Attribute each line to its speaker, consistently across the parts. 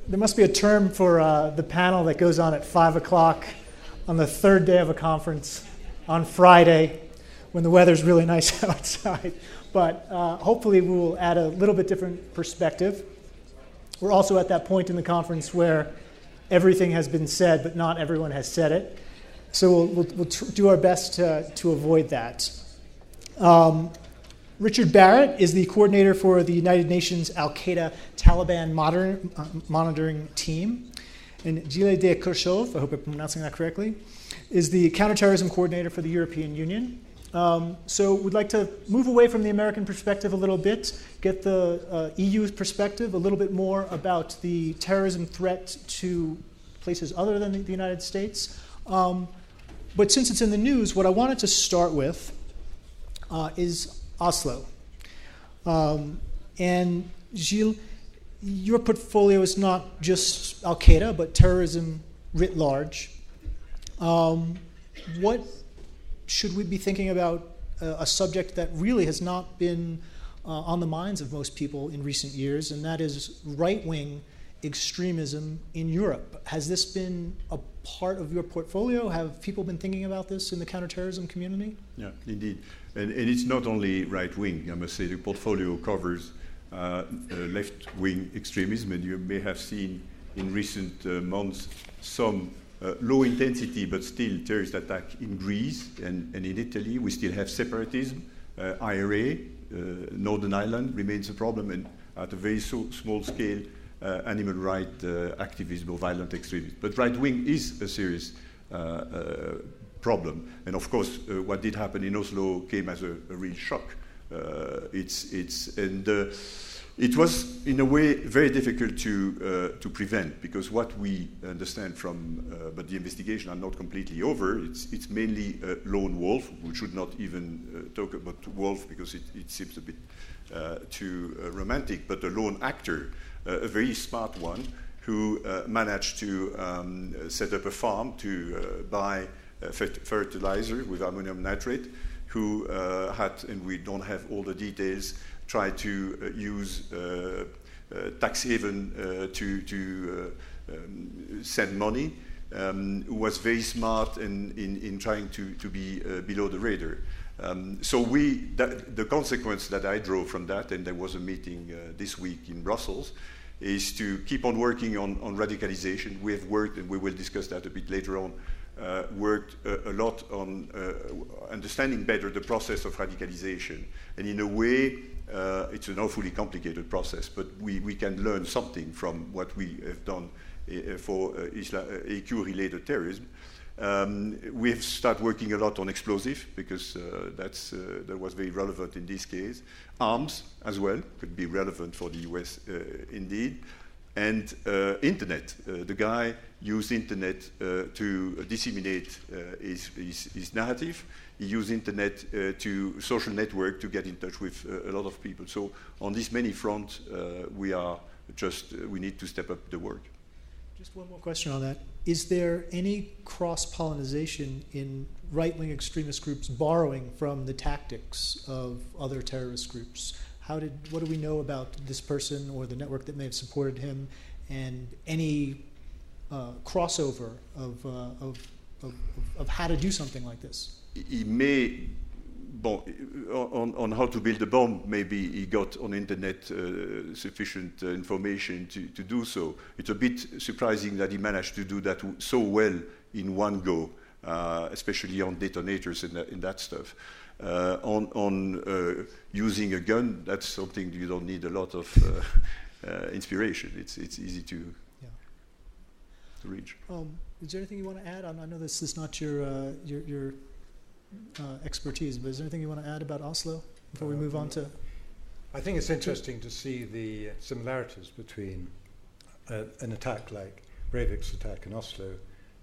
Speaker 1: there must be a term for the panel that goes on at 5 o'clock on the third day of a conference on Friday when the weather's really nice outside. But hopefully we will add a little bit different perspective. We're also at that point in the conference where everything has been said, but not everyone has said it. So we'll do our best to avoid that. Richard Barrett is the coordinator for the United Nations Al-Qaida Taliban monitoring team. And Gilles de Kerchove, I hope I'm pronouncing that correctly, is the counterterrorism coordinator for the European Union. So we'd like to move away from the American perspective a little bit, get the EU perspective, a little bit more about the terrorism threat to places other than the United States. But since it's in the news, what I wanted to start with is Oslo. And Gilles, your portfolio is not just Al-Qaeda, but terrorism writ large. What should we be thinking about a subject that really has not been on the minds of most people in recent years, and that is right-wing extremism in Europe? Has this been a part of your portfolio? Have people been thinking about this in the counterterrorism community?
Speaker 2: Yeah, indeed. And it's not only right-wing. I must say the portfolio covers left-wing extremism, and you may have seen in recent months some low intensity but still terrorist attack in Greece and in Italy. We still have separatism. IRA, Northern Ireland remains a problem, and at a very small scale, animal rights activism or violent extremism. But right-wing is a serious problem. And of course, what did happen in Oslo came as a real shock. It was, in a way, very difficult to prevent, because what we understand from, but the investigation are not completely over. It's mainly a lone wolf. We should not even talk about wolf because it seems a bit too romantic. But a lone actor, a very smart one, who managed to set up a farm to buy fertilizer with ammonium nitrate, who had, and we don't have all the details, tried to use tax haven to send money, was very smart in trying to be below the radar. So the consequence that I drew from that, and there was a meeting this week in Brussels, is to keep on working on radicalization. We have worked, and we will discuss that a bit later on, worked a lot on understanding better the process of radicalization. And in a way, it's an awfully complicated process, but we can learn something from what we have done for AQ-related terrorism. We have started working a lot on explosive, because that was very relevant in this case. Arms as well could be relevant for the US indeed. And internet. The guy used internet to disseminate his narrative. He used internet to social network to get in touch with a lot of people. So on these many fronts, we need to step up the work.
Speaker 1: Just one more question on that. Is there any cross-pollination in right-wing extremist groups borrowing from the tactics of other terrorist groups? What do we know about this person or the network that may have supported him, and any crossover of how to do something like this?
Speaker 2: He may, on how to build a bomb, maybe he got on internet sufficient information to do so. It's a bit surprising that he managed to do that so well in one go, especially on detonators and that stuff. On using a gun, that's something you don't need a lot of inspiration. It's easy to reach.
Speaker 1: Is there anything you want to add? I know this is not your expertise, but is there anything you want to add about Oslo before we move on to?
Speaker 3: I think it's interesting to see the similarities between an attack like Breivik's attack in Oslo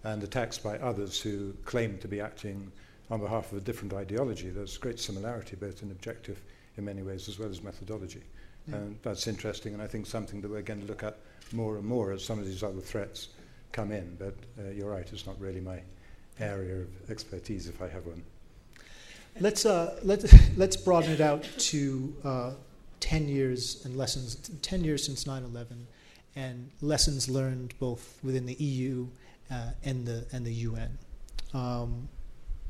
Speaker 3: and attacks by others who claim to be acting on behalf of a different ideology. There's great similarity, both in objective in many ways as well as methodology. Yeah. And that's interesting, and I think something that we're going to look at more and more as some of these other threats come in. But you're right, it's not really my area of expertise, if I have one.
Speaker 1: Let's broaden it out to 10 years and lessons. 10 years since 9/11, and lessons learned both within the EU and the UN.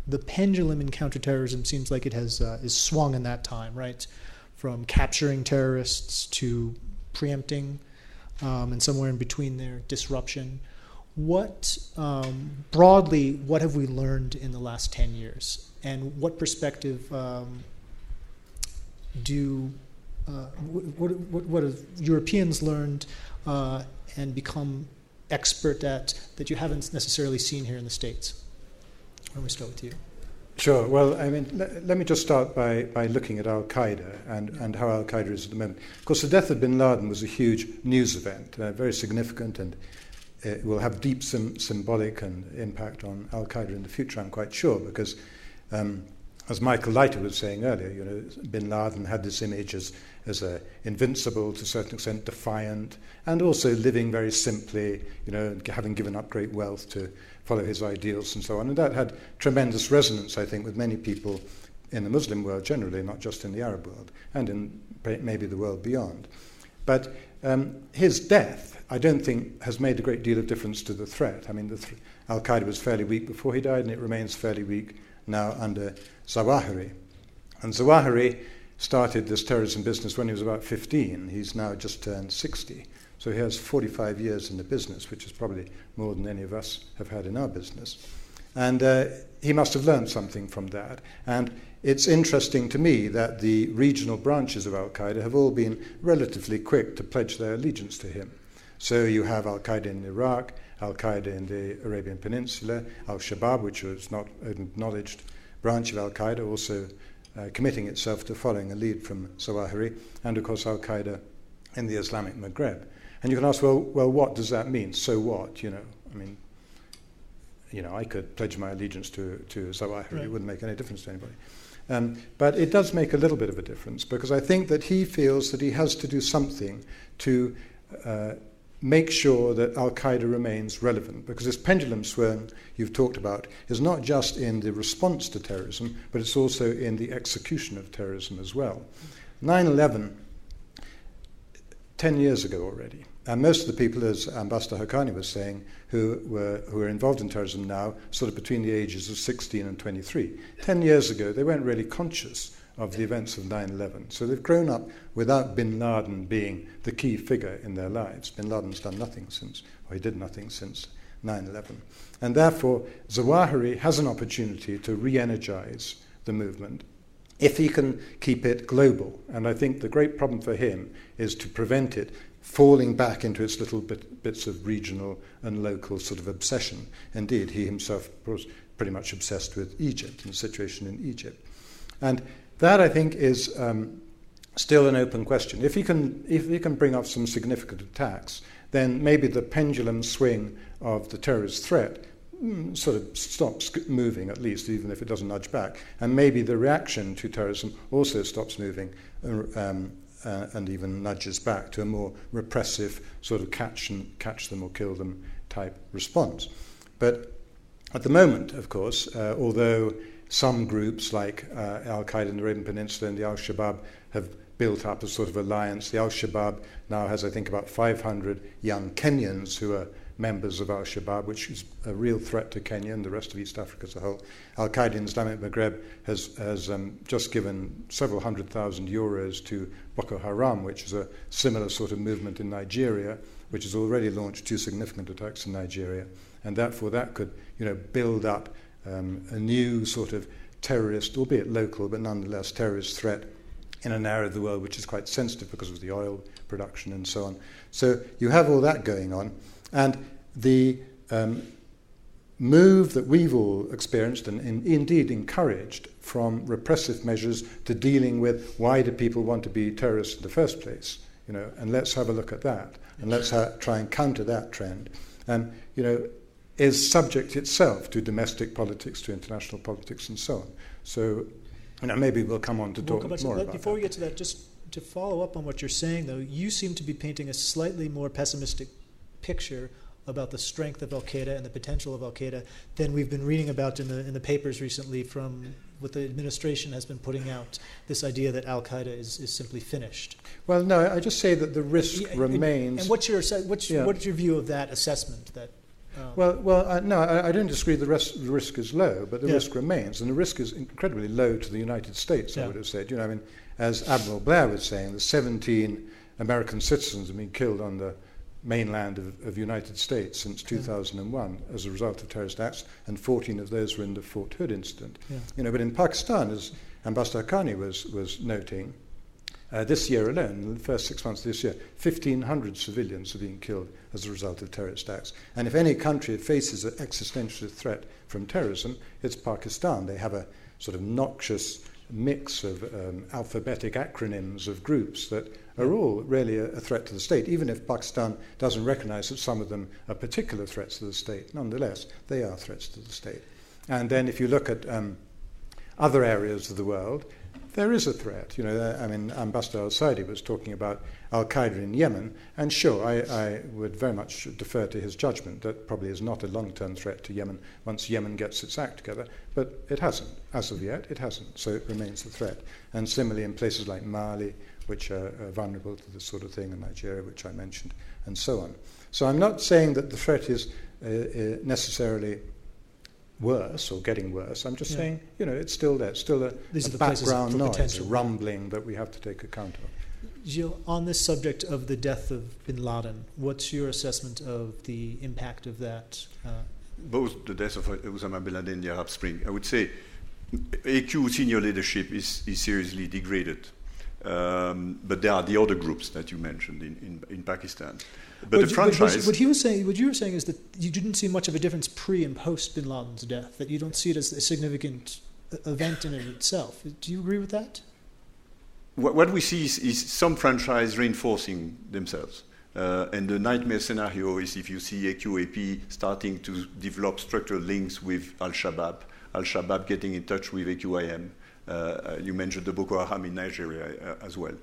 Speaker 1: The pendulum in counterterrorism seems like it has is swung in that time, right? From capturing terrorists to preempting, and somewhere in between there, disruption. What, broadly, what have we learned in the last 10 years? And what perspective what have Europeans learned and become expert at that you haven't necessarily seen here in the States? Why don't we start with you?
Speaker 3: Sure. Well, I mean, let me just start by looking at Al-Qaida and how Al-Qaida is at the moment. Of course, the death of bin Laden was a huge news event, very significant, and it will have deep symbolic and impact on Al-Qaida in the future, I'm quite sure, because as Michael Leiter was saying earlier, you know, bin Laden had this image as a invincible, to a certain extent defiant, and also living very simply, you know, having given up great wealth to follow his ideals and so on. And that had tremendous resonance, I think, with many people in the Muslim world generally, not just in the Arab world, and in maybe the world beyond. But his death, I don't think, has made a great deal of difference to the threat. I mean, Al-Qaida was fairly weak before he died, and it remains fairly weak now under Zawahiri. And Zawahiri started this terrorism business when he was about 15. He's now just turned 60. So he has 45 years in the business, which is probably more than any of us have had in our business. And he must have learned something from that. And it's interesting to me that the regional branches of Al-Qaeda have all been relatively quick to pledge their allegiance to him. So you have Al-Qaeda in Iraq, Al-Qaeda in the Arabian Peninsula, Al-Shabaab, which was not an acknowledged branch of Al-Qaeda, also committing itself to following a lead from Zawahiri, and of course Al-Qaeda in the Islamic Maghreb. And you can ask, well, what does that mean? So what? You know, I mean, you know, I could pledge my allegiance to Zawahiri. Right. It wouldn't make any difference to anybody. But it does make a little bit of a difference, because I think that he feels that he has to do something to make sure that Al-Qaeda remains relevant, because this pendulum swing you've talked about is not just in the response to terrorism, but it's also in the execution of terrorism as well. 9/11, 10 years ago already, and most of the people, as Ambassador Haqqani was saying, who are involved in terrorism now, sort of between the ages of 16 and 23. 10 years ago, they weren't really conscious of the events of 9/11. So they've grown up without bin Laden being the key figure in their lives. Bin Laden's done nothing since, or he did nothing since 9/11. And therefore, Zawahiri has an opportunity to re-energize the movement if he can keep it global. And I think the great problem for him is to prevent it falling back into its little bits of regional and local sort of obsession. Indeed, he himself was pretty much obsessed with Egypt and the situation in Egypt. And that, I think, is still an open question. If he can bring off some significant attacks, then maybe the pendulum swing of the terrorist threat sort of stops moving, at least, even if it doesn't nudge back. And maybe the reaction to terrorism also stops moving and even nudges back to a more repressive sort of catch them or kill them type response. But at the moment, of course, although some groups like Al-Qaeda in the Arabian Peninsula and the Al-Shabaab have built up a sort of alliance. The Al-Shabaab now has, I think, about 500 young Kenyans who are members of Al-Shabaab, which is a real threat to Kenya and the rest of East Africa as a whole. Al-Qaeda in Islamic Maghreb has just given several €100,000 to Boko Haram, which is a similar sort of movement in Nigeria, which has already launched 2 significant attacks in Nigeria. And therefore that could, build up a new sort of terrorist, albeit local, but nonetheless terrorist threat in an area of the world which is quite sensitive because of the oil production and so on. So you have all that going on. And the move that we've all experienced and indeed encouraged from repressive measures to dealing with why do people want to be terrorists in the first place, and let's have a look at that and let's try and counter that trend, is subject itself to domestic politics, to international politics and so on. So maybe we'll come on to talk more about
Speaker 1: Before
Speaker 3: that.
Speaker 1: we get to that, just to follow up on what you're saying, though, you seem to be painting a slightly more pessimistic picture about the strength of Al-Qaeda and the potential of Al-Qaeda than we've been reading about in the papers recently from what the administration has been putting out, this idea that Al-Qaeda is simply finished.
Speaker 3: Well, no, I just say that the risk remains.
Speaker 1: And what's your view of that assessment? That
Speaker 3: no, I don't disagree the risk is low, but the risk remains. And the risk is incredibly low to the United States, I would have said. I mean, as Admiral Blair was saying, the 17 American citizens have been killed on the mainland of the United States since 2001 as a result of terrorist acts, and 14 of those were in the Fort Hood incident. But in Pakistan, as Ambassador Haqqani was noting, this year alone, in the first 6 months of this year, 1,500 civilians have been killed as a result of terrorist acts. And if any country faces an existential threat from terrorism, it's Pakistan. They have a sort of noxious mix of alphabetic acronyms of groups that are all really a threat to the state, even if Pakistan doesn't recognize that some of them are particular threats to the state. Nonetheless, they are threats to the state. And then if you look at other areas of the world, there is a threat. Ambassador al-Saidi was talking about Al-Qaeda in Yemen, and sure, I would very much defer to his judgment that probably is not a long-term threat to Yemen once Yemen gets its act together, but it hasn't. As of yet, it hasn't, so it remains a threat. And similarly in places like Mali, which are vulnerable to this sort of thing, and Nigeria, which I mentioned, and so on. So I'm not saying that the threat is necessarily worse or getting worse. I'm just saying, it's still there. It's still a background noise, a rumbling that we have to take account of.
Speaker 1: Gilles, on this subject of the death of bin Laden, what's your assessment of the impact of that?
Speaker 2: Both the death of Osama bin Laden and the Arab Spring, I would say AQ senior leadership is seriously degraded. But there are the other groups that you mentioned in Pakistan. But the franchise...
Speaker 1: What you were saying is that you didn't see much of a difference pre and post bin Laden's death, that you don't see it as a significant event in it itself. Do you agree with that?
Speaker 2: What we see is some franchise reinforcing themselves. And the nightmare scenario is if you see AQAP starting to develop structural links with Al-Shabaab getting in touch with AQIM. You mentioned the Boko Haram in Nigeria as well.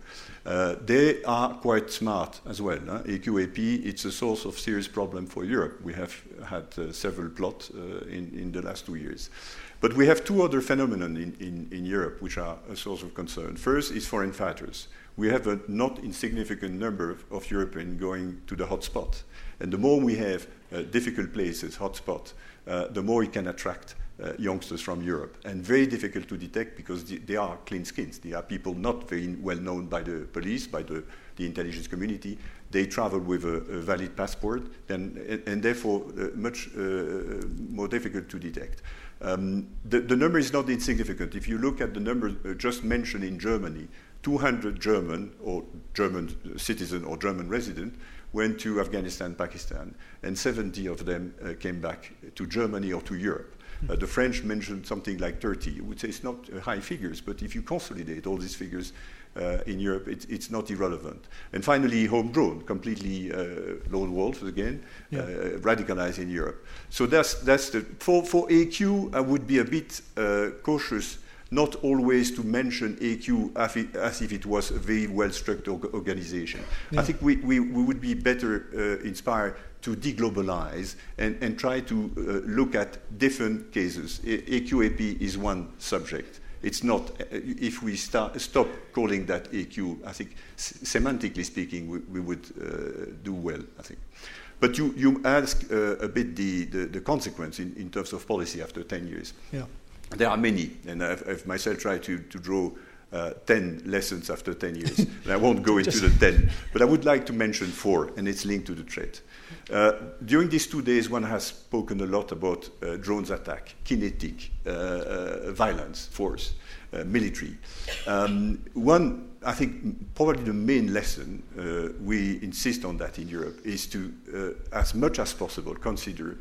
Speaker 2: They are quite smart as well. AQAP, it's a source of serious problem for Europe. We have had several plots in the last 2 years. But we have two other phenomena in Europe which are a source of concern. First is foreign fighters. We have a not insignificant number of Europeans going to the hotspot. And the more we have difficult places, hotspot, the more it can attract youngsters from Europe, and very difficult to detect because they are clean skins. They are people not very well known by the police, by the intelligence community. They travel with a valid passport, and therefore much more difficult to detect. The number is not insignificant. If you look at the number just mentioned in Germany, 200 German citizen or German resident went to Afghanistan, Pakistan, and 70 of them came back to Germany or to Europe. The French mentioned something like 30. I would say it's not high figures, but if you consolidate all these figures in Europe, it's not irrelevant. And finally, homegrown, completely lone wolves again, radicalized in Europe. So that's the for AQ. I would be a bit cautious, not always to mention AQ as if it was a very well-structured organization. I think we would be better inspired to deglobalize and try to look at different cases. AQAP is one subject. It's not, if we stop calling that AQ, I think semantically speaking, we would do well, I think. But you ask a bit the consequence in terms of policy after 10 years.
Speaker 1: Yeah.
Speaker 2: There are many, and I've myself tried to draw 10 lessons after 10 years. And I won't go into the 10, but I would like to mention 4, and it's linked to the threat. During these 2 days, one has spoken a lot about drones attack, kinetic violence, force, military. One, I think, probably the main lesson, we insist on that in Europe, is to, as much as possible, consider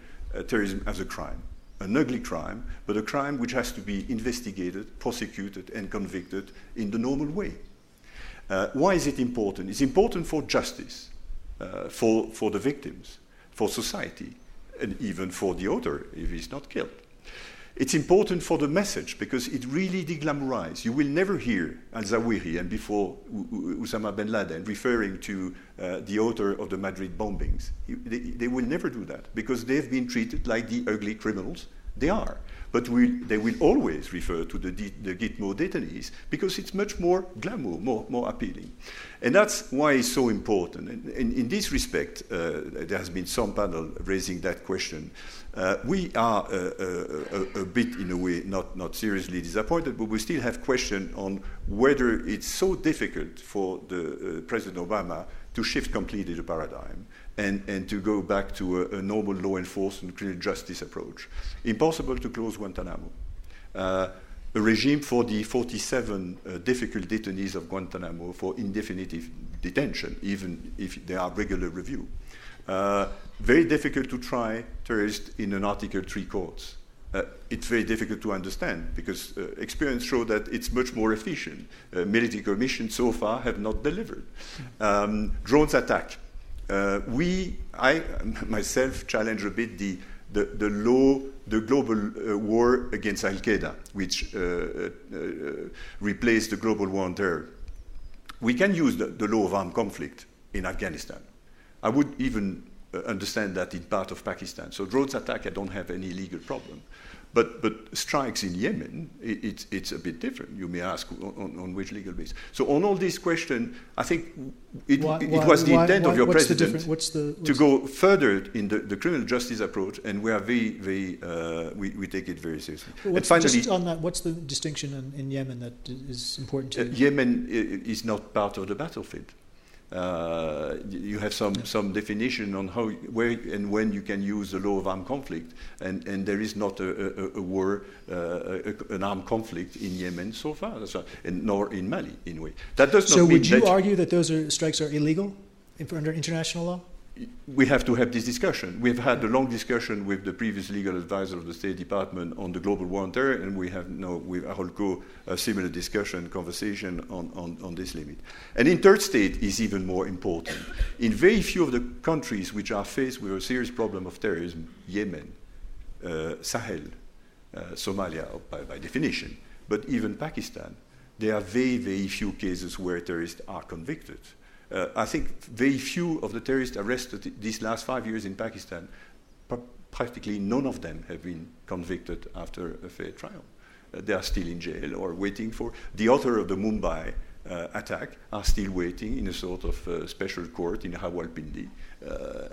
Speaker 2: terrorism as a crime. An ugly crime, but a crime which has to be investigated, prosecuted, and convicted in the normal way. Why is it important? It's important for justice, for the victims, for society, and even for the author if he's not killed. It's important for the message because it really deglamorizes. You will never hear al-Zawahiri and before Osama bin Laden referring to the author of the Madrid bombings. They will never do that because they've been treated like the ugly criminals they are. But they will always refer to the Gitmo detainees because it's much more glamour, more appealing. And that's why it's so important. And in this respect, there has been some panel raising that question. We are a bit, in a way, not seriously disappointed, but we still have question on whether it's so difficult for the President Obama to shift completely the paradigm and to go back to a normal law enforcement, criminal justice approach. Impossible to close Guantanamo. A regime for the 47 difficult detainees of Guantanamo for indefinite detention, even if they are regular review. Very difficult to try terrorists in an Article 3 courts. It's very difficult to understand because experience shows that it's much more efficient. Military commissions so far have not delivered. Drones attack. I myself challenge a bit the global war against Al-Qaeda, which replaced the global war on terror. We can use the law of armed conflict in Afghanistan. I would even understand that in part of Pakistan. So drones attack, I don't have any legal problem. But strikes in Yemen, it's a bit different. You may ask on which legal basis. So on all these questions, I think it was the intent of your president to go further in the criminal justice approach, and we are we take it very seriously.
Speaker 1: And finally, just on that, what's the distinction in Yemen that is important to you?
Speaker 2: Yemen is not part of the battlefield. You have some definition on how, where, and when you can use the law of armed conflict, and there is not a war, an armed conflict in Yemen so far, and nor in Mali, in a way. That does not mean.
Speaker 1: So, would you argue that those strikes are illegal under international law?
Speaker 2: We have to have this discussion. We've had a long discussion with the previous legal advisor of the State Department on the global war on terror, and we have now with Holko a similar conversation on this limit. And in third state is even more important. In very few of the countries which are faced with a serious problem of terrorism, Yemen, Sahel, Somalia by definition, but even Pakistan, there are very few cases where terrorists are convicted. I think very few of the terrorists arrested these last 5 years in Pakistan, practically none of them have been convicted after a fair trial. They are still in jail or waiting for. The author of the Mumbai attack are still waiting in a sort of special court in Rawalpindi,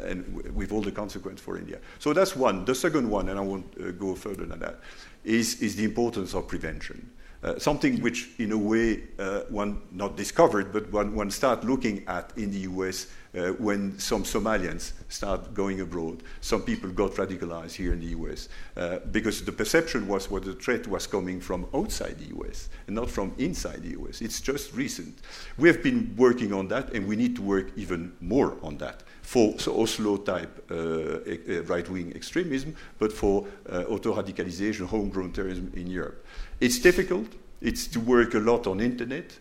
Speaker 2: and with all the consequence for India. So that's one. The second one, and I won't go further than that, is the importance of prevention. Something which, in a way, one not discovered, but one start looking at in the US when some Somalians start going abroad. Some people got radicalized here in the US because the perception was what the threat was coming from outside the US and not from inside the US. It's just recent. We have been working on that, and we need to work even more on that for Oslo-type right-wing extremism, but for auto-radicalization, homegrown terrorism in Europe. It's difficult. It's to work a lot on internet,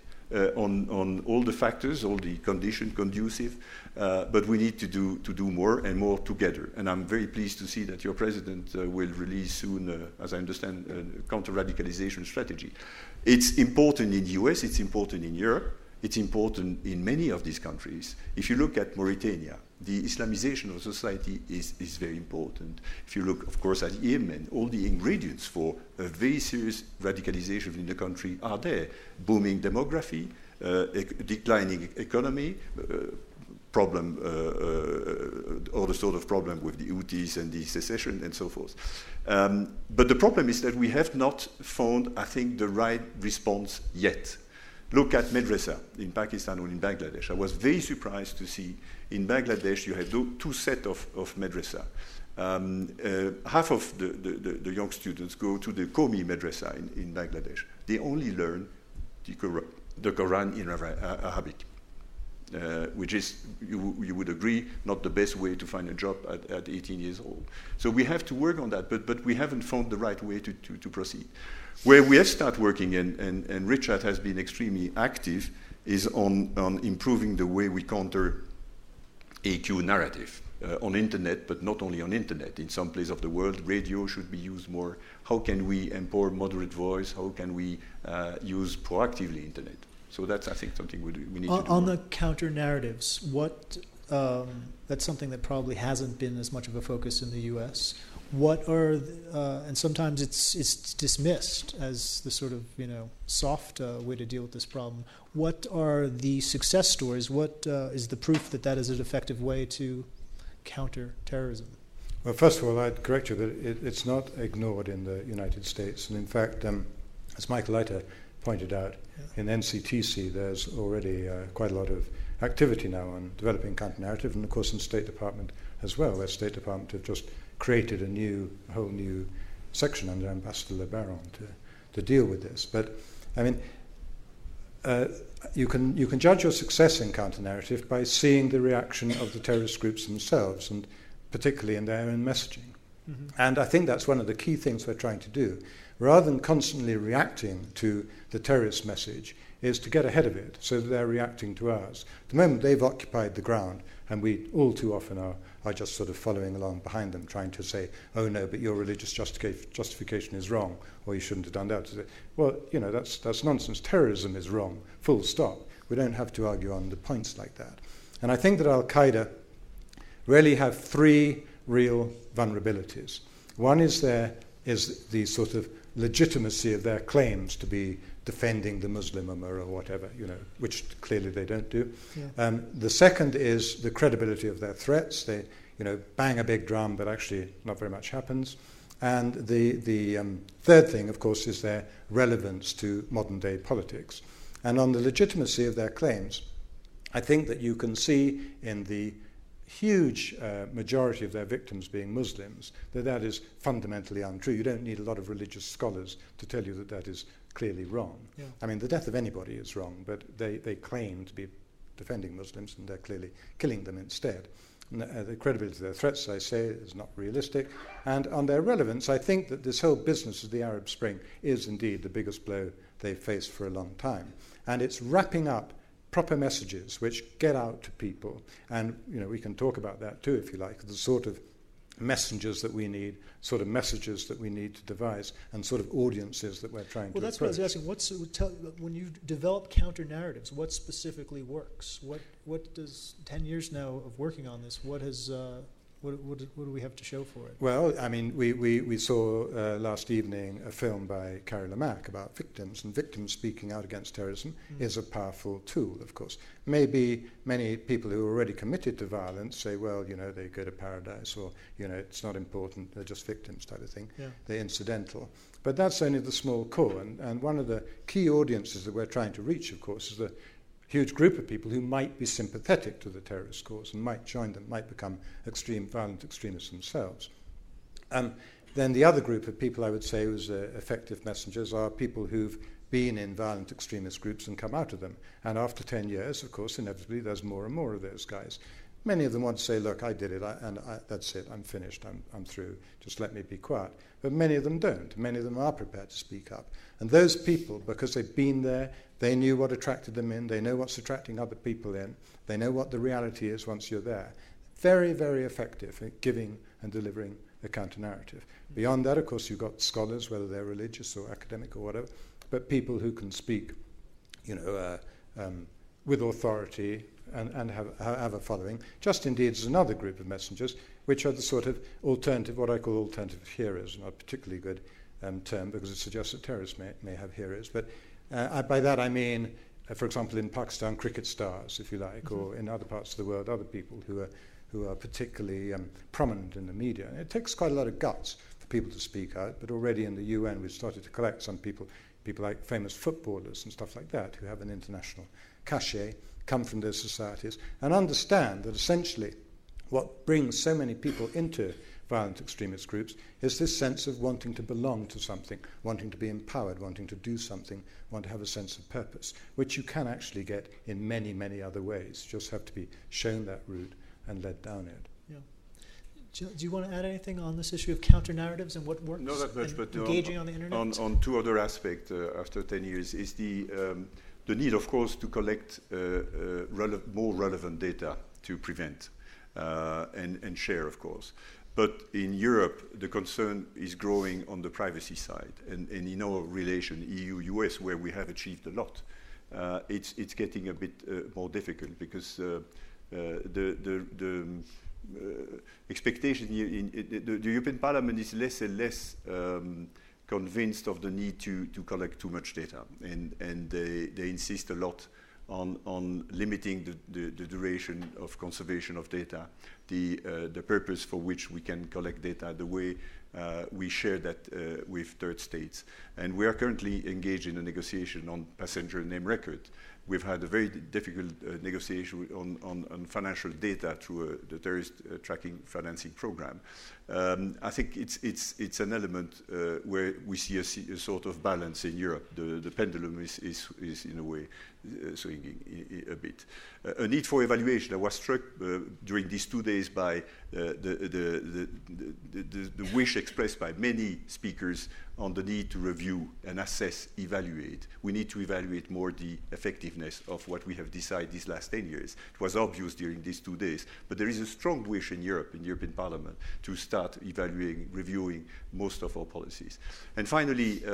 Speaker 2: on all the factors, all the conditions conducive, but we need to do more and more together. And I'm very pleased to see that your president will release soon, as I understand, a counter-radicalization strategy. It's important in the US, it's important in Europe, it's important in many of these countries. If you look at Mauritania, the Islamization of society is very important. If you look, of course, at Yemen, all the ingredients for a very serious radicalization in the country are there. Booming demography, declining economy, other sort of problem with the Houthis and the secession and so forth. But the problem is that we have not found, I think, the right response yet. Look at madrasa in Pakistan or in Bangladesh. I was very surprised to see in Bangladesh you had two sets of madrasa. Half of the young students go to the Qawmi madrasa in Bangladesh. They only learn the Quran in Arabic, which is, you would agree, not the best way to find a job at 18 years old. So we have to work on that, but we haven't found the right way to proceed. Where we have started working, and Richard has been extremely active, is on improving the way we counter AQ narrative. on internet, but not only on internet. In some place of the world, radio should be used more. How can we empower moderate voice? How can we use proactively internet? So that's, I think, something we need to do.
Speaker 1: On the counter narratives, that's something that probably hasn't been as much of a focus in the U.S. What are, and sometimes it's dismissed as the sort of soft way to deal with this problem. What are the success stories? What is the proof that is an effective way to counter terrorism?
Speaker 3: Well, first of all, I'd correct you that it's not ignored in the United States, and in fact, as Michael Leiter pointed out, in NCTC there's already quite a lot of activity now on developing counter-narrative, and of course in State Department as well. The State Department have just created a whole new section under Ambassador Le Baron to deal with this. But I mean, you can judge your success in counter-narrative by seeing the reaction of the terrorist groups themselves, and particularly in their own messaging. Mm-hmm. And I think that's one of the key things we're trying to do. Rather than constantly reacting to the terrorist message, is to get ahead of it so that they're reacting to ours. The moment they've occupied the ground, and we all too often are just sort of following along behind them, trying to say, oh no, but your religious justification is wrong, or you shouldn't have done that. Well, that's nonsense. Terrorism is wrong, full stop. We don't have to argue on the points like that. And I think that Al-Qaeda really have three real vulnerabilities. One is the sort of legitimacy of their claims to be defending the Muslim Ummah or whatever, which clearly they don't do. Yeah. The second is the credibility of their threats. They, bang a big drum, but actually not very much happens. And the third thing, of course, is their relevance to modern-day politics. And on the legitimacy of their claims, I think that you can see in the huge majority of their victims being Muslims, that is fundamentally untrue. You don't need a lot of religious scholars to tell you that is clearly wrong. Yeah. I mean, the death of anybody is wrong, but they claim to be defending Muslims, and they're clearly killing them instead. And the credibility of their threats, I say, is not realistic. And on their relevance, I think that this whole business of the Arab Spring is indeed the biggest blow they've faced for a long time. And it's wrapping up proper messages which get out to people, and we can talk about that too if you like, the sort of messengers that we need, sort of messages that we need to devise, and sort of audiences that we're trying to approach.
Speaker 1: Well, that's what I was asking. When you develop counter narratives, what specifically works? What does 10 years now of working on this? What has what do we have to show for it?
Speaker 3: Well, I mean, we saw last evening a film by Carrie Lamack about victims, and victims speaking out against terrorism is a powerful tool, of course. Maybe many people who are already committed to violence say, well, they go to paradise, or, it's not important, they're just victims type of thing. Yeah. They're incidental. But that's only the small core, and one of the key audiences that we're trying to reach, of course, is the huge group of people who might be sympathetic to the terrorist cause and might join them, might become violent extremists themselves. Then the other group of people I would say who's effective messengers are people who've been in violent extremist groups and come out of them. And after 10 years, of course, inevitably there's more and more of those guys. Many of them want to say, look, I did it, that's it, I'm finished, I'm through, just let me be quiet. But many of them don't. Many of them are prepared to speak up. And those people, because they've been there, they knew what attracted them in, they know what's attracting other people in, they know what the reality is once you're there. Very, very effective at giving and delivering a counter-narrative. Beyond that, of course, you've got scholars, whether they're religious or academic or whatever, but people who can speak, with authority and have a following. Just indeed as another group of messengers, which are the sort of alternative, what I call alternative heroes, not a particularly good term because it suggests that terrorists may have heroes. But by that I mean, for example, in Pakistan, cricket stars, if you like, or in other parts of the world, other people who are particularly prominent in the media. And it takes quite a lot of guts for people to speak out, but already in the UN we've started to collect some people like famous footballers and stuff like that, who have an international cachet, come from those societies, and understand that essentially what brings so many people into violent extremist groups is this sense of wanting to belong to something, wanting to be empowered, wanting to do something, want to have a sense of purpose, which you can actually get in many, many other ways. You just have to be shown that route and led down it.
Speaker 1: Do you want to add anything on this issue of counter-narratives and what works?
Speaker 2: Not that much, but
Speaker 1: engaging on the internet?
Speaker 2: On two other aspects after 10 years is the need, of course, to collect more relevant data to prevent. and share, of course. But in Europe, the concern is growing on the privacy side. And in our relation, EU-US, where we have achieved a lot, it's getting a bit more difficult because the expectation in the European Parliament is less and less convinced of the need to collect too much data. And they insist a lot on limiting the duration of conservation of data, the purpose for which we can collect data, the way we share that with third states. And we are currently engaged in a negotiation on passenger name record. We've had a very difficult negotiation on financial data through the terrorist tracking financing program. I think it's an element where we see a sort of balance in Europe. The pendulum is in a way swinging a bit. A need for evaluation. I was struck during these 2 days by the wish expressed by many speakers on the need to review and assess, evaluate. We need to evaluate more the effectiveness of what we have decided these last 10 years. It was obvious during these 2 days, but there is a strong wish in Europe, in the European Parliament, to start evaluating, reviewing most of our policies. And finally,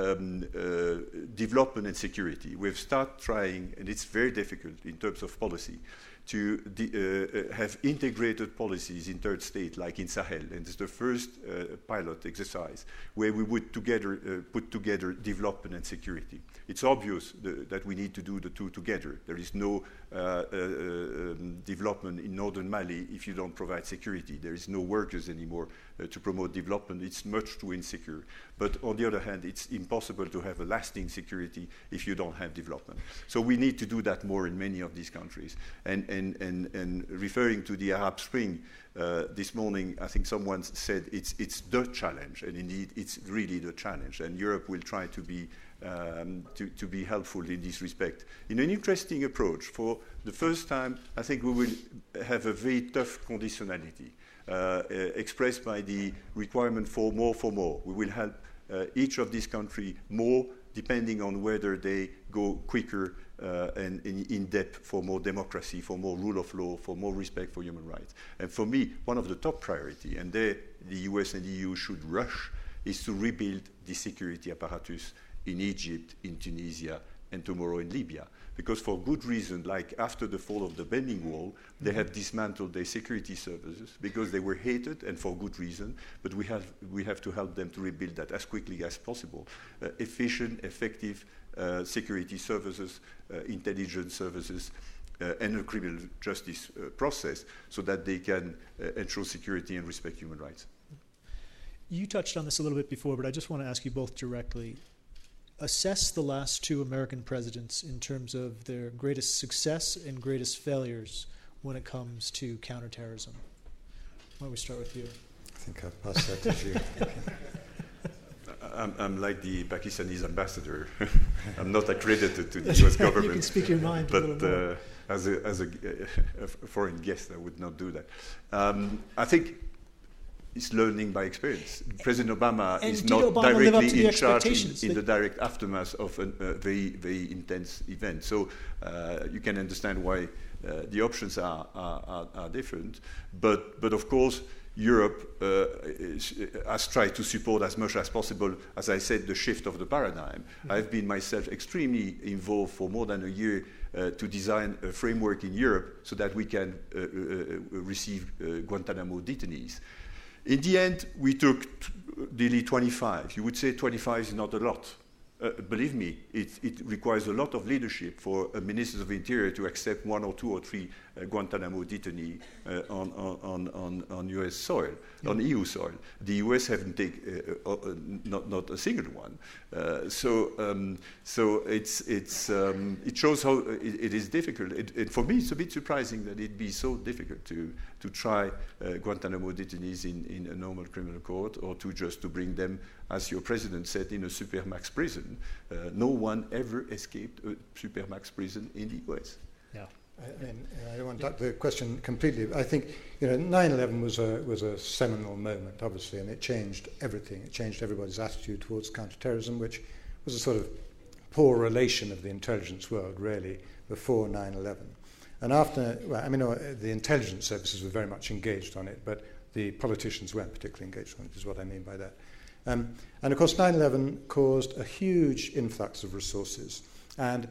Speaker 2: development and security. We've started trying, and it's very difficult in terms of policy, to have integrated policies in third state, like in Sahel. And it's the first pilot exercise where we would put together development and security. It's obvious that we need to do the two together. There is no development in northern Mali if you don't provide security. There is no workers anymore to promote development. It's much too insecure. But on the other hand, it's impossible to have a lasting security if you don't have development. So we need to do that more in many of these countries. And referring to the Arab Spring, this morning, I think someone said it's the challenge, and indeed it's really the challenge. And Europe will try to be helpful in this respect. In an interesting approach, for the first time, I think we will have a very tough conditionality expressed by the requirement for more. We will help each of these countries more, depending on whether they go quicker and in depth for more democracy, for more rule of law, for more respect for human rights. And for me, one of the top priorities, and there the US and the EU should rush, is to rebuild the security apparatus in Egypt, in Tunisia, and tomorrow in Libya. Because for good reason, like after the fall of the Berlin Wall, they have dismantled their security services because they were hated, and for good reason, but we have to help them to rebuild that as quickly as possible. Efficient, effective security services, intelligence services, and a criminal justice process so that they can ensure security and respect human rights.
Speaker 1: You touched on this a little bit before, but I just want to ask you both directly. Assess the last two American presidents in terms of their greatest success and greatest failures when it comes to counterterrorism. Why don't we start with you?
Speaker 3: I think I'll pass that to you.
Speaker 2: I'm like the Pakistani ambassador. I'm not accredited to the US government.
Speaker 1: You can speak your mind
Speaker 2: but
Speaker 1: a little more.
Speaker 2: As a foreign guest, I would not do that. I think it's learning by experience. President Obama is not directly in charge in the direct aftermath of a very, very intense event. So you can understand why the options are different. But of course, Europe has tried to support as much as possible, as I said, the shift of the paradigm. Mm-hmm. I've been myself extremely involved for more than a year to design a framework in Europe so that we can receive Guantanamo detainees. In the end, we took nearly 25. You would say 25 is not a lot. Believe me, it requires a lot of leadership for a Minister of Interior to accept 1 or 2 or 3 Guantanamo detainees on US soil, on EU soil. The US haven't taken not a single one. So it shows how it is difficult. For me, it's a bit surprising that it'd be so difficult to try Guantanamo detainees in a normal criminal court, or to bring them, as your president said, in a supermax prison. No one ever escaped a supermax prison in the US.
Speaker 1: Yeah.
Speaker 3: I don't want to duck the question completely. I think 9/11 was a seminal moment, obviously, and it changed everything. It changed everybody's attitude towards counterterrorism, which was a sort of poor relation of the intelligence world, really, before 9/11. And after, well, I mean, the intelligence services were very much engaged on it, but the politicians weren't particularly engaged on it, is what I mean by that. And of course, 9/11 caused a huge influx of resources. And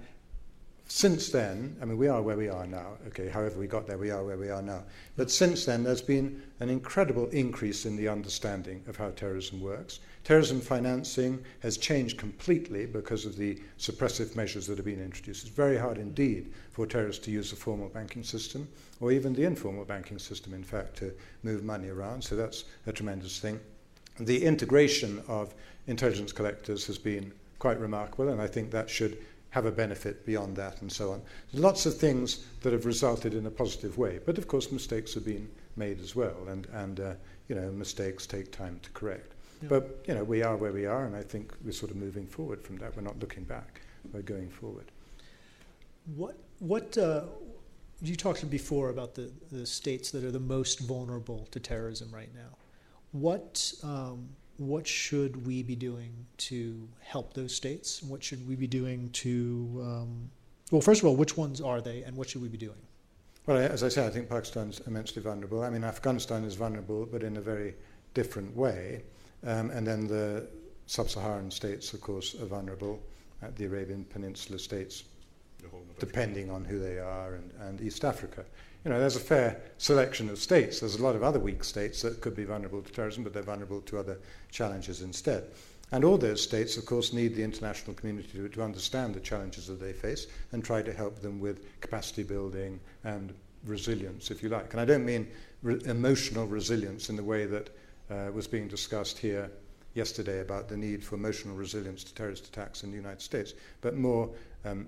Speaker 3: since then, I mean, we are where we are now. Okay, however we got there, we are where we are now. But since then, there's been an incredible increase in the understanding of how terrorism works. Terrorism financing has changed completely because of the suppressive measures that have been introduced. It's very hard indeed for terrorists to use the formal banking system, or even the informal banking system, in fact, to move money around. So that's a tremendous thing. The integration of intelligence collectors has been quite remarkable, and I think that should have a benefit beyond that, and so on. Lots of things that have resulted in a positive way, but of course mistakes have been made as well, and you know, mistakes take time to correct. Yeah. But you know, we are where we are, and I think we're sort of moving forward from that. We're not looking back; we're going forward.
Speaker 1: What you talked before about the states that are the most vulnerable to terrorism right now? What should we be doing to help those states? What should we be doing to, well, first of all, which ones are they, and what should we be doing?
Speaker 3: Well, as I say, I think Pakistan's immensely vulnerable. I mean, Afghanistan is vulnerable, but in a very different way. And then the sub-Saharan states, of course, are vulnerable. The Arabian Peninsula states, depending on who they are, and East Africa. You know, there's a fair selection of states. There's a lot of other weak states that could be vulnerable to terrorism, but they're vulnerable to other challenges instead. And all those states, of course, need the international community to understand the challenges that they face and try to help them with capacity building and resilience, if you like. And I don't mean emotional resilience in the way that was being discussed here yesterday about the need for emotional resilience to terrorist attacks in the United States, but more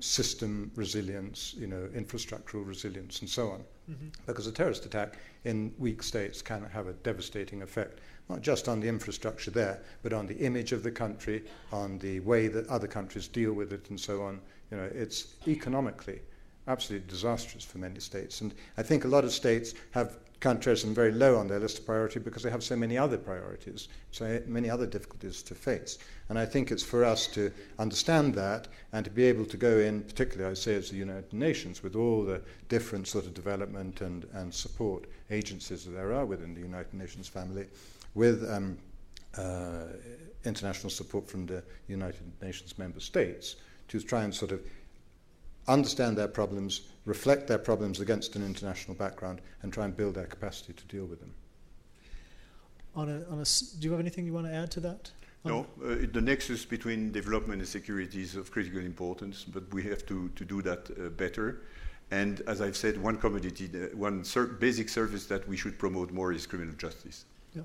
Speaker 3: system resilience, you know, infrastructural resilience, and so on. Mm-hmm. Because a terrorist attack in weak states can have a devastating effect, not just on the infrastructure there, but on the image of the country, on the way that other countries deal with it, and so on. You know, it's economically absolutely disastrous for many states. And I think a lot of states have counterterrorism very low on their list of priority because they have so many other priorities, so many other difficulties to face. And I think it's for us to understand that and to be able to go in, particularly, I say, as the United Nations, with all the different sort of development and support agencies that there are within the United Nations family, with international support from the United Nations member states, to try and sort of understand their problems, reflect their problems against an international background, and try and build our capacity to deal with them.
Speaker 1: Do you have anything you want to add to that?
Speaker 2: No, the nexus between development and security is of critical importance, but we have to do that better. And as I've said, one commodity, one basic service that we should promote more is criminal justice.
Speaker 1: Yeah.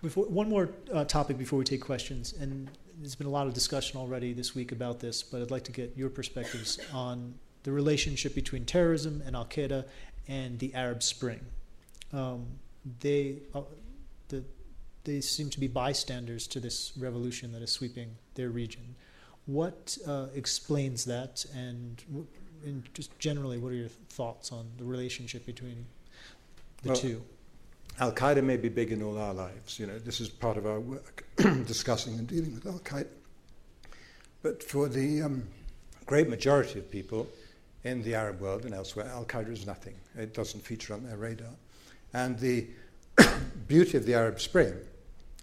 Speaker 1: One more topic before we take questions, and there's been a lot of discussion already this week about this, but I'd like to get your perspectives on the relationship between terrorism and Al-Qaeda and the Arab Spring. They seem to be bystanders to this revolution that is sweeping their region. What explains that, and just generally, what are your thoughts on the relationship between the two?
Speaker 3: Al-Qaeda may be big in all our lives. You know, this is part of our work, discussing and dealing with Al-Qaeda. But for the great majority of people in the Arab world and elsewhere, Al-Qaeda is nothing. It doesn't feature on their radar. And the beauty of the Arab Spring,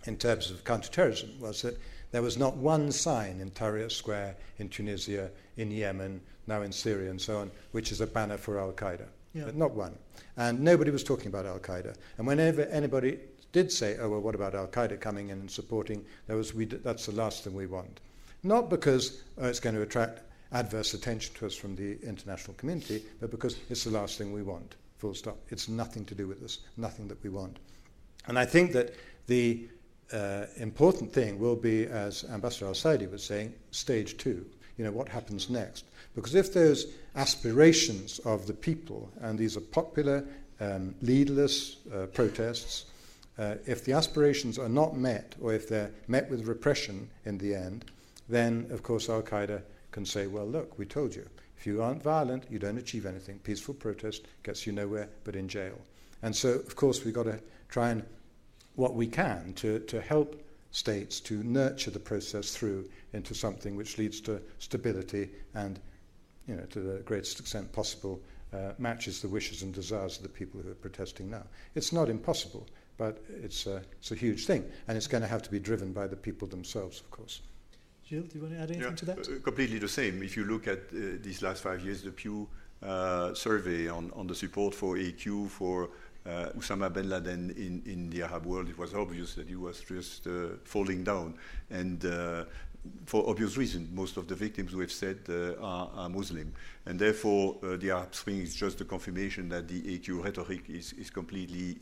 Speaker 3: in terms of counterterrorism, was that there was not one sign in Tahrir Square, in Tunisia, in Yemen, now in Syria and so on, which is a banner for Al-Qaeda. Yeah. But not one. And nobody was talking about Al-Qaeda. And whenever anybody did say, oh, well, what about Al-Qaeda coming in and supporting, that's the last thing we want. Not because it's going to attract adverse attention to us from the international community, but because it's the last thing we want, full stop. It's nothing to do with us, nothing that we want. And I think that the important thing will be, as Ambassador Al-Saidi was saying, stage 2. You know, what happens next? Because if those aspirations of the people, and these are popular, leaderless protests, if the aspirations are not met, or if they're met with repression in the end, then, of course, Al-Qaeda can say, well, look, we told you. If you aren't violent, you don't achieve anything. Peaceful protest gets you nowhere but in jail. And so, of course, we've got to try and what we can to help states to nurture the process through into something which leads to stability and, you know, to the greatest extent possible, matches the wishes and desires of the people who are protesting now. It's not impossible, but it's a huge thing, and it's going to have to be driven by the people themselves, of course.
Speaker 1: Gilles, do you want to add anything to that?
Speaker 2: Completely the same. If you look at these last 5 years, the Pew survey on the support for AQ, for Osama bin Laden in the Arab world, it was obvious that he was just falling down. And for obvious reasons, most of the victims, we've said, are Muslim. And therefore, the Arab Spring is just a confirmation that the AQ rhetoric is completely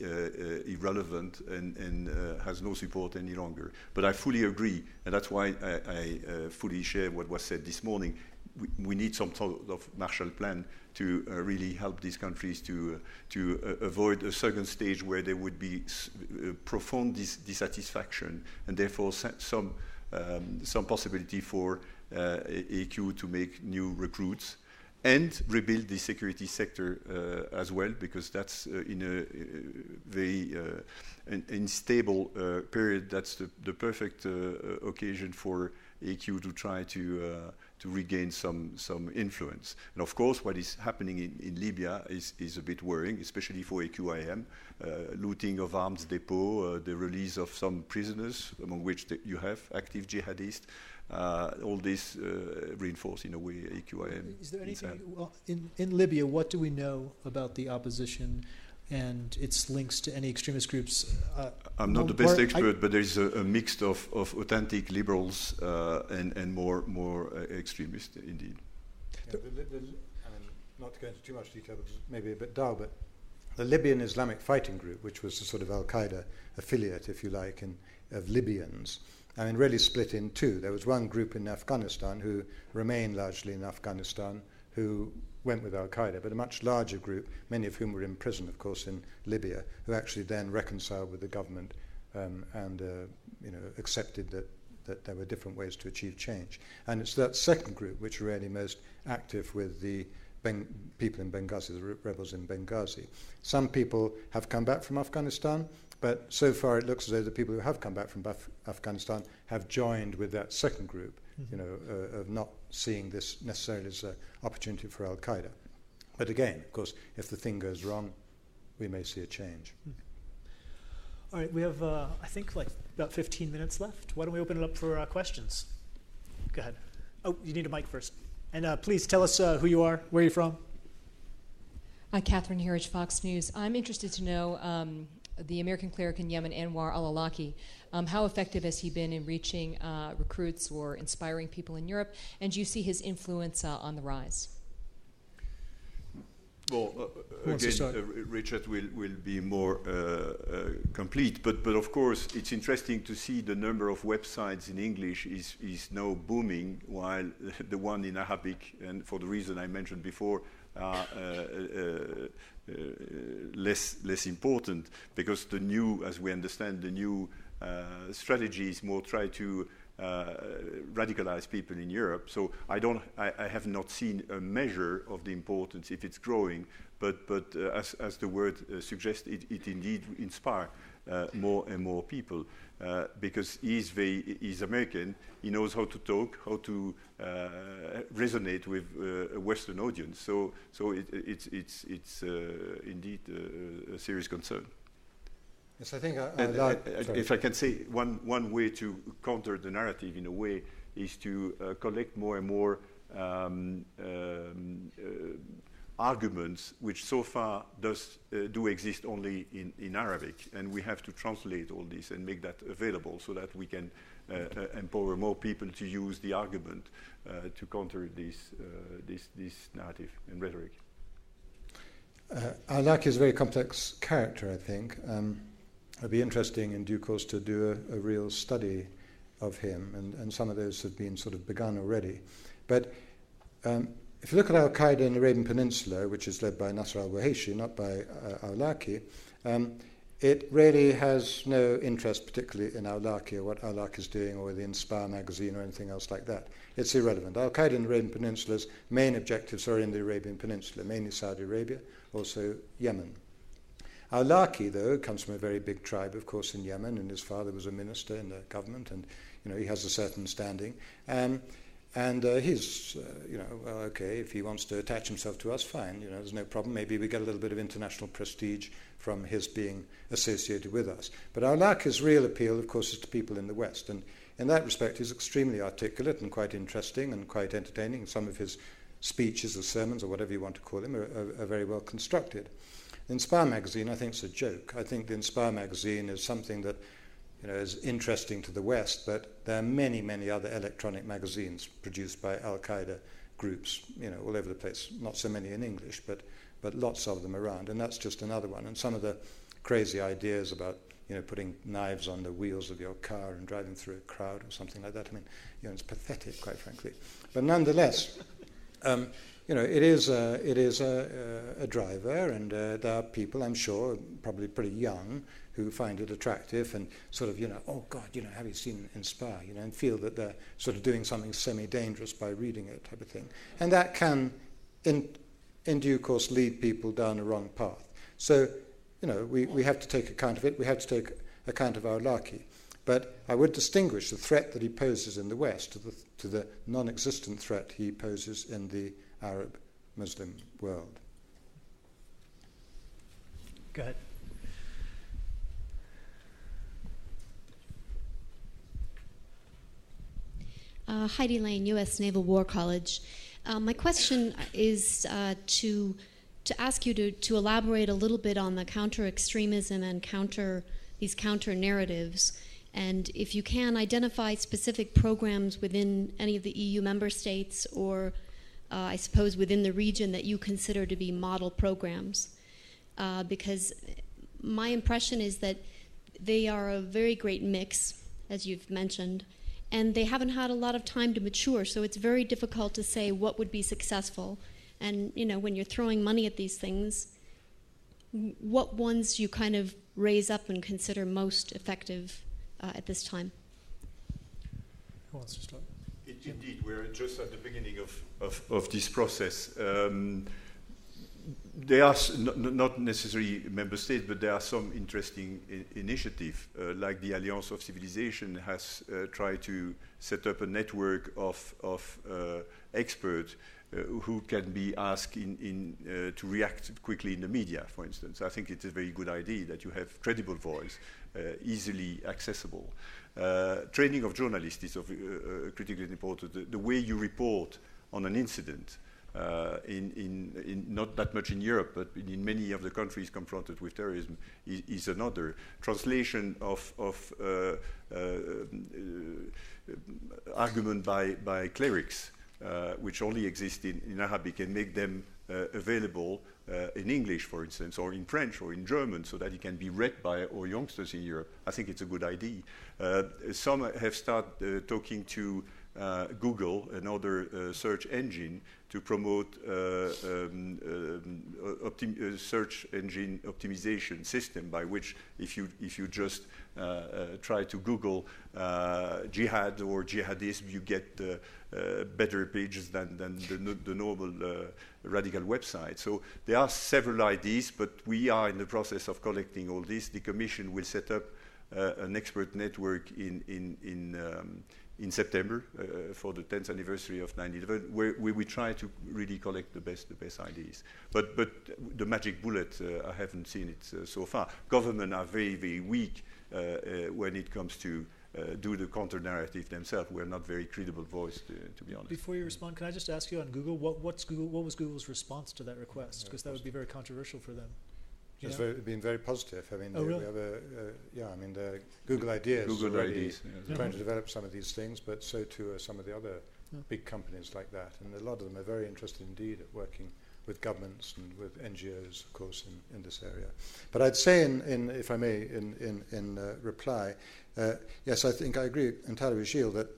Speaker 2: irrelevant and has no support any longer. But I fully agree, and that's why I fully share what was said this morning. We need some sort of Marshall Plan to really help these countries to avoid a second stage where there would be profound dissatisfaction and therefore some possibility for AQ to make new recruits and rebuild the security sector as well, because that's in a very unstable period. That's the perfect occasion for AQ to try to regain some influence. And of course, what is happening in Libya is a bit worrying, especially for AQIM. Looting of arms depot, the release of some prisoners, among which you have active jihadists. All this reinforce in a way AQIM.
Speaker 1: Is there anything, well, in Libya, what do we know about the opposition and its links to any extremist groups?
Speaker 2: I'm not the best expert, but there is a mix of authentic liberals and more extremists, indeed.
Speaker 3: Yeah, I mean, not to go into too much detail, because maybe a bit dull, but the Libyan Islamic Fighting Group, which was a sort of Al-Qaeda affiliate, if you like, of Libyans, I mean, really split in two. There was one group in Afghanistan who remained largely in Afghanistan, who went with Al-Qaeda, but a much larger group, many of whom were in prison, of course, in Libya, who actually then reconciled with the government and accepted that there were different ways to achieve change. And it's that second group which are really most active with the people in Benghazi, the rebels in Benghazi. Some people have come back from Afghanistan, but so far it looks as though the people who have come back from Afghanistan have joined with that second group, of not seeing this necessarily as an opportunity for Al-Qaeda. But again, of course, if the thing goes wrong, we may see a change.
Speaker 1: All right, we have, I think, like about 15 minutes left. Why don't we open it up for questions? Go ahead. Oh, you need a mic first. And please tell us who you are, where you're from.
Speaker 4: Catherine Herridge, Fox News. I'm interested to know the American cleric in Yemen, Anwar al-Awlaki. How effective has he been in reaching recruits or inspiring people in Europe? And do you see his influence on the rise?
Speaker 2: Well, again, Richard will be more complete, but of course it's interesting to see the number of websites in English is now booming, while the one in Arabic, and for the reason I mentioned before, are less important, because the new, as we understand, the new strategy is more try to radicalize people in Europe. So I have not seen a measure of the importance if it's growing, but as the word suggests, it indeed inspires more and more people, because he's American. He knows how to talk, how to resonate with a Western audience. So it's indeed a serious concern.
Speaker 3: Yes, I think
Speaker 2: if I can say, one way to counter the narrative in a way is to collect more and more arguments which so far do exist only in Arabic, and we have to translate all this and make that available so that we can empower more people to use the argument to counter this narrative and rhetoric.
Speaker 3: Al-Awlaki is a very complex character, I think. It'd be interesting in due course to do a real study of him, and some of those have been sort of begun already. But if you look at Al-Qaeda in the Arabian Peninsula, which is led by Nasser al-Wahishi, not by Al-Awlaki, it really has no interest particularly in Al-Awlaki or what Al-Awlaki is doing, or the Inspire magazine or anything else like that. It's irrelevant. Al-Qaeda in the Arabian Peninsula's main objectives are in the Arabian Peninsula, mainly Saudi Arabia, also Yemen. Al-Awlaki, though, comes from a very big tribe, of course, in Yemen, and his father was a minister in the government, and he has a certain standing. And he's, well, okay, if he wants to attach himself to us, fine, there's no problem. Maybe we get a little bit of international prestige from his being associated with us. But Al-Awlaki's real appeal, of course, is to people in the West. And in that respect, he's extremely articulate and quite interesting and quite entertaining. Some of his speeches or sermons, or whatever you want to call them, are very well constructed. The Inspire magazine, I think, is a joke. I think the Inspire magazine is something that is interesting to the West, but there are many, many other electronic magazines produced by Al-Qaeda groups, all over the place. Not so many in English, but lots of them around, and that's just another one. And some of the crazy ideas about, putting knives on the wheels of your car and driving through a crowd or something like that. I mean, it's pathetic, quite frankly. But nonetheless, it is a driver, and there are people, I'm sure, probably pretty young, who find it attractive and sort of, oh God, have you seen Inspire, and feel that they're sort of doing something semi-dangerous by reading it, type of thing. And that can, in due course, lead people down a wrong path. So, we have to take account of it. We have to take account of Al-Awlaki. But I would distinguish the threat that he poses in the West to the non-existent threat he poses in the Arab Muslim world.
Speaker 1: Go ahead.
Speaker 5: Heidi Lane, U.S. Naval War College. My question is to ask you to elaborate a little bit on the counter-extremism and these counter-narratives, and if you can, identify specific programs within any of the EU member states or, I suppose, within the region that you consider to be model programs. Because my impression is that they are a very great mix, as you've mentioned, and they haven't had a lot of time to mature, so it's very difficult to say what would be successful. And, when you're throwing money at these things, what ones you kind of raise up and consider most effective at this time?
Speaker 1: Who wants to start?
Speaker 2: Indeed, we're just at the beginning of this process. There are not necessarily member states, but there are some interesting initiatives, like the Alliance of Civilization has tried to set up a network of experts who can be asked to react quickly in the media, for instance. I think it's a very good idea that you have credible voice, easily accessible. Training of journalists is of critically important. The way you report on an incident, in not that much in Europe, but in many of the countries confronted with terrorism, is another. Translation of argument by clerics, which only exist in Arabic, and make them available in English, for instance, or in French or in German, so that it can be read by our youngsters in Europe. I think it's a good idea. Some have started talking to Google, another search engine, to promote search engine optimization system, by which if you just try to Google jihad or jihadism, you get better pages than the normal radical website. So there are several ideas, but we are in the process of collecting all this. The Commission will set up an expert network in September for the 10th anniversary of 9/11, where we try to really collect the best ideas. But the magic bullet, I haven't seen it so far. Governments are very, very weak when it comes to do the counter-narrative themselves. We're not very credible voice, to be honest.
Speaker 1: Before you respond, can I just ask you on Google, what was Google's response to that request? Because that would be very controversial for them.
Speaker 3: It's been very positive. I mean,
Speaker 1: really?
Speaker 3: we have the Google Ideas.
Speaker 2: Google Ideas.
Speaker 3: Trying to develop some of these things, but so too are some of the other big companies like that. And a lot of them are very interested indeed at working with governments and with NGOs, of course, in this area. But I'd say, if I may, in reply, yes, I think I agree entirely with Gilles that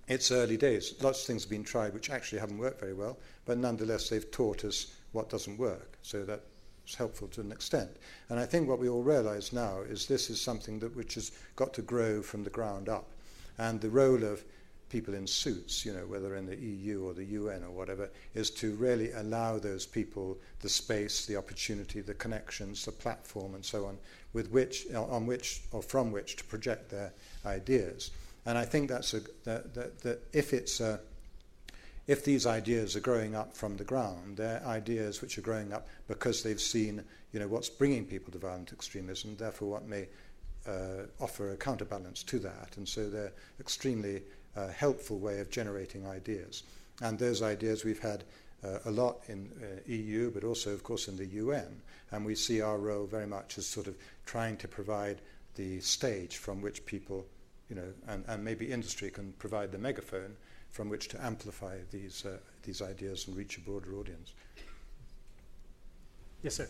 Speaker 3: it's early days. Lots of things have been tried which actually haven't worked very well, but nonetheless they've taught us what doesn't work. So that is helpful to an extent. And I think what we all realize now is this is something which has got to grow from the ground up. And the role of people in suits, whether in the EU or the UN or whatever, is to really allow those people the space, the opportunity, the connections, the platform and so on, from which to project their ideas. And I think that if it's if these ideas are growing up from the ground, they're ideas which are growing up because they've seen, what's bringing people to violent extremism, therefore what may offer a counterbalance to that. And so they're extremely helpful way of generating ideas. And those ideas we've had a lot in EU, but also, of course, in the UN. And we see our role very much as sort of trying to provide the stage from which people, and maybe industry can provide the megaphone from which to amplify these ideas and reach a broader audience.
Speaker 1: Yes, sir.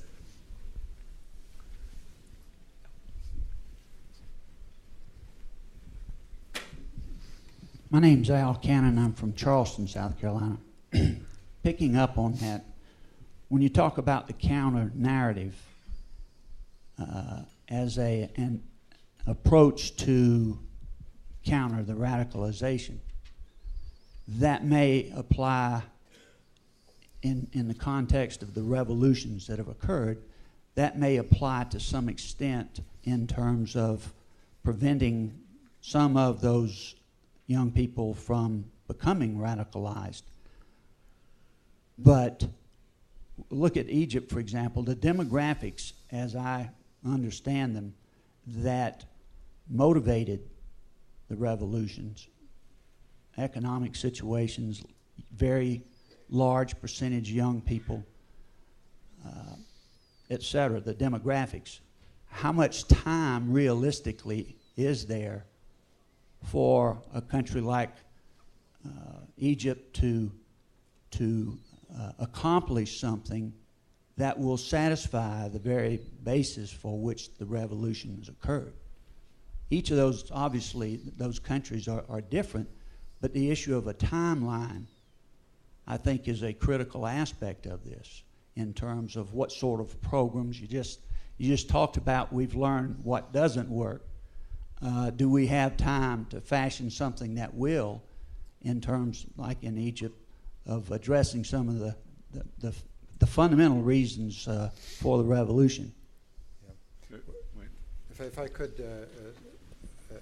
Speaker 6: My name's Al Cannon. I'm from Charleston, South Carolina. Picking up on that, when you talk about the counter narrative as an approach to counter the radicalization, that may apply in the context of the revolutions that have occurred. That may apply to some extent in terms of preventing some of those young people from becoming radicalized. But look at Egypt, for example. The demographics, as I understand them, that motivated the revolutions, economic situations, very large percentage young people, etc., the demographics. How much time realistically is there for a country like Egypt to accomplish something that will satisfy the very basis for which the revolution has occurred? Each of those, obviously, those countries are different, but the issue of a timeline, I think, is a critical aspect of this in terms of what sort of programs. You just talked about we've learned what doesn't work. Do we have time to fashion something that will, in terms, like in Egypt, of addressing some of the fundamental reasons for the revolution?
Speaker 3: Yeah. If I could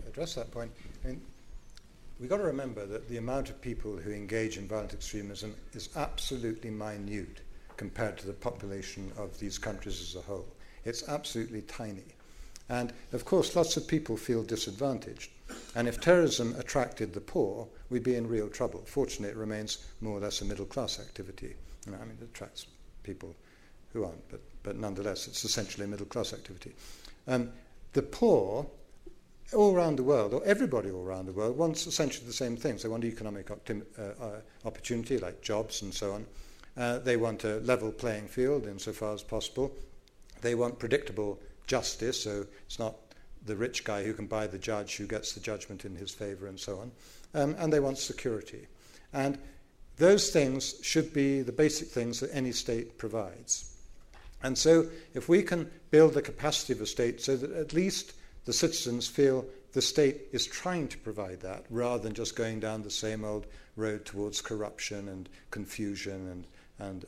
Speaker 3: address that point, I mean, we've got to remember that the amount of people who engage in violent extremism is absolutely minute compared to the population of these countries as a whole. It's absolutely tiny. And, of course, lots of people feel disadvantaged. And if terrorism attracted the poor, we'd be in real trouble. Fortunately, it remains more or less a middle-class activity. I mean, it attracts people who aren't, but nonetheless, it's essentially a middle-class activity. The poor, all around the world, or everybody all around the world, wants essentially the same things. They want economic opportunity, like jobs and so on. They want a level playing field insofar as possible. They want predictable justice, so it's not the rich guy who can buy the judge who gets the judgment in his favor and so on. And they want security. And those things should be the basic things that any state provides. And so if we can build the capacity of a state so that at least the citizens feel the state is trying to provide that, rather than just going down the same old road towards corruption and confusion and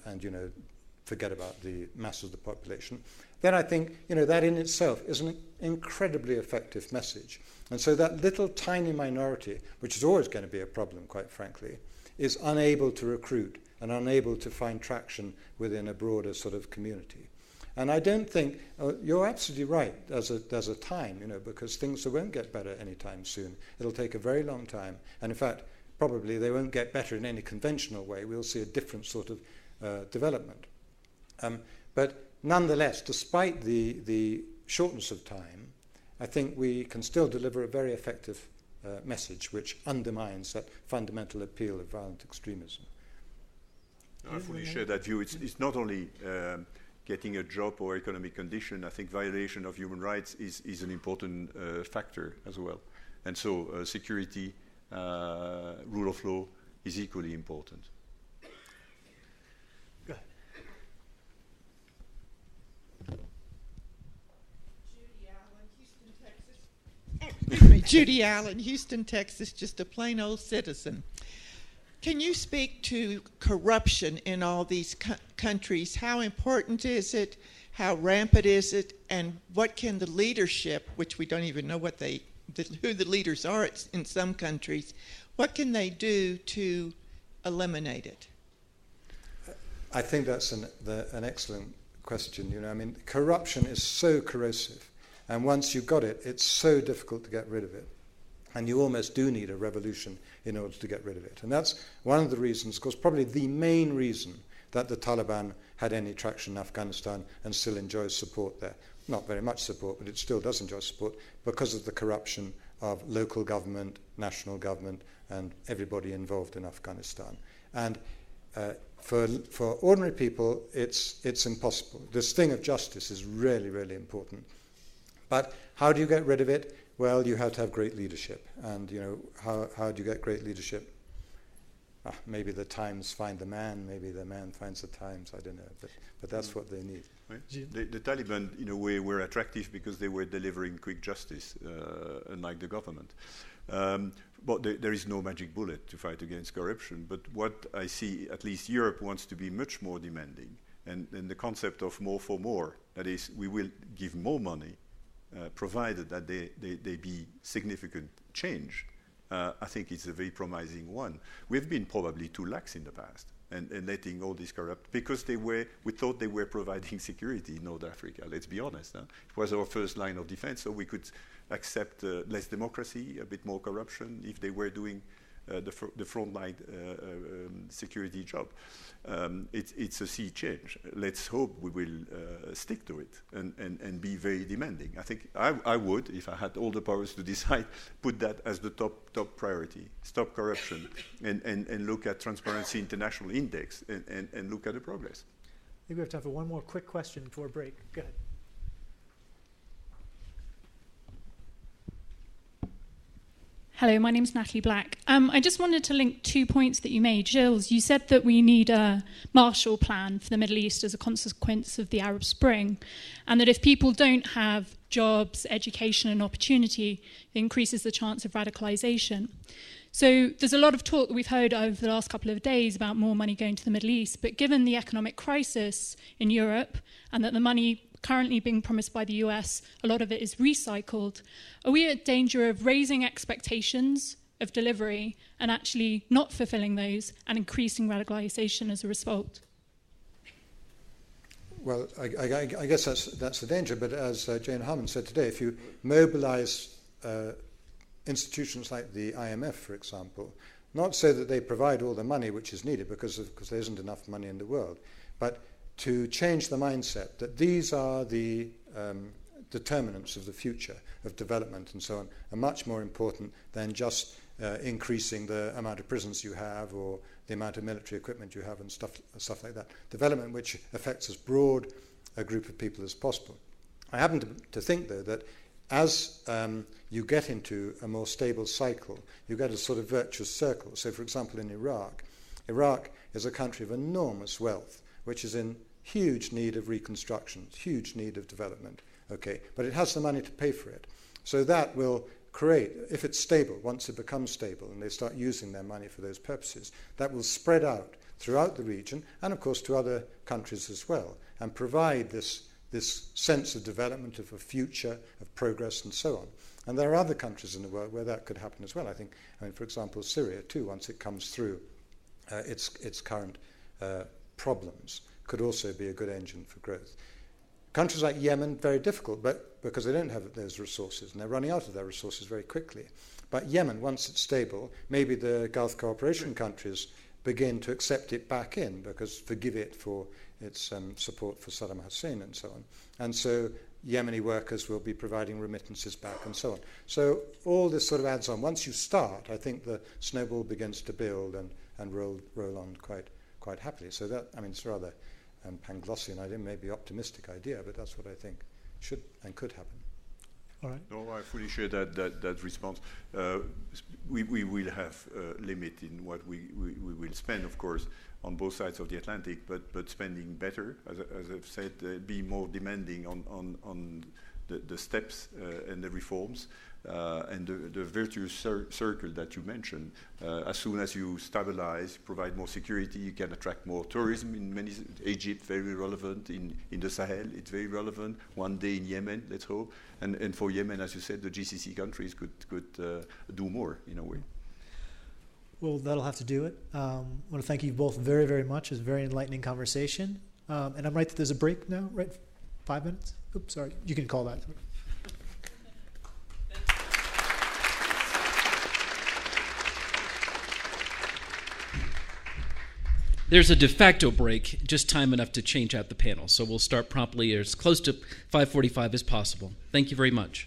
Speaker 3: forget about the mass of the population, then I think that in itself is an incredibly effective message. And so that little tiny minority, which is always going to be a problem, quite frankly, is unable to recruit and unable to find traction within a broader sort of community. And I don't think, you're absolutely right, there's a time, because things won't get better anytime soon. It'll take a very long time. And in fact, probably they won't get better in any conventional way. We'll see a different sort of development. But nonetheless, despite the shortness of time, I think we can still deliver a very effective message which undermines that fundamental appeal of violent extremism.
Speaker 2: I fully share that view. It's not only getting a job or economic condition. I think violation of human rights is an important factor as well. And so security, rule of law is equally important.
Speaker 1: Go ahead.
Speaker 7: Judy Allen, Houston, Texas, just a plain old citizen. Can you speak to corruption in all these countries? How important is it? How rampant is it? And what can the leadership, which we don't even know who the leaders are in some countries, what can they do to eliminated?
Speaker 3: I think that's an excellent question. You know, I mean, corruption is so corrosive, and once you've got it, it's so difficult to get rid of it. And you almost do need a revolution in order to get rid of it. And that's one of the reasons, of course, probably the main reason that the Taliban had any traction in Afghanistan and still enjoys support there. Not very much support, but it still does enjoy support because of the corruption of local government, national government, and everybody involved in Afghanistan. And for ordinary people, it's impossible. This thing of justice is really, really important. But how do you get rid of it? Well, you have to have great leadership. And, you know, how do you get great leadership? Maybe the Times find the man, maybe the man finds the Times, I don't know. But that's what they need.
Speaker 2: Right. The Taliban, in a way, were attractive because they were delivering quick justice, unlike the government. But there is no magic bullet to fight against corruption. But what I see, at least Europe wants to be much more demanding. And the concept of more for more, that is, we will give more money, provided that they be significant change, I think it's a very promising one. We've been probably too lax in the past and letting all this corrupt, because we thought they were providing security in North Africa, let's be honest. It was our first line of defense, so we could accept less democracy, a bit more corruption, if they were doing the frontline security job. It's a sea change. Let's hope we will stick to it and be very demanding. I think I would, if I had all the powers to decide, put that as the top priority. Stop corruption and look at Transparency International Index and look at the progress.
Speaker 1: I think we have time for one more quick question before break. Go ahead.
Speaker 8: Hello, my name is Natalie Black. I just wanted to link 2 points that you made. Gilles, you said that we need a Marshall Plan for the Middle East as a consequence of the Arab Spring, and that if people don't have jobs, education and opportunity, it increases the chance of radicalization. So there's a lot of talk that we've heard over the last couple of days about more money going to the Middle East, but given the economic crisis in Europe and that the money currently being promised by the US, a lot of it is recycled, are we at danger of raising expectations of delivery and actually not fulfilling those and increasing radicalization as a result?
Speaker 3: Well, I guess that's the danger, but as Jane Harman said today, if you mobilize institutions like the IMF, for example, not so that they provide all the money which is needed, because there isn't enough money in the world, but to change the mindset that these are the determinants of the future of development and so on, are much more important than just increasing the amount of prisons you have or the amount of military equipment you have and stuff like that. Development which affects as broad a group of people as possible. I happen to think, though, that as you get into a more stable cycle, you get a sort of virtuous circle. So, for example, in Iraq is a country of enormous wealth, which is in huge need of reconstruction, huge need of development, okay? But it has the money to pay for it. So that will create, if it's stable, once it becomes stable and they start using their money for those purposes, that will spread out throughout the region and, of course, to other countries as well, and provide this sense of development, of a future, of progress, and so on. And there are other countries in the world where that could happen as well. I mean, for example, Syria, too, once it comes through its current problems, could also be a good engine for growth. Countries like Yemen, very difficult, but because they don't have those resources, and they're running out of their resources very quickly. But Yemen, once it's stable, maybe the Gulf cooperation countries begin to accept it back in, because forgive it for its support for Saddam Hussein and so on. And so Yemeni workers will be providing remittances back and so on. So all this sort of adds on. Once you start, I think the snowball begins to build and roll on quite happily. So that, I mean, it's rather Panglossian idea, maybe optimistic idea, but that's what I think should and could happen.
Speaker 1: All right.
Speaker 2: No, I fully share that response. We will have a limit in what we will spend, of course, on both sides of the Atlantic, but spending better, as I've said, be more demanding on the steps and the reforms. And the virtuous circle that you mentioned, as soon as you stabilize, provide more security, you can attract more tourism in many. Egypt, very relevant. In the Sahel, it's very relevant. One day in Yemen, let's hope. And for Yemen, as you said, the GCC countries could do more in a way.
Speaker 1: Well, that'll have to do it. I want to thank you both very, very much. It was a very enlightening conversation. And I'm right that there's a break now, right? 5 minutes? Oops, sorry. You can call that.
Speaker 9: There's a de facto break, just time enough to change out the panel. So we'll start promptly as close to 5:45 as possible. Thank you very much.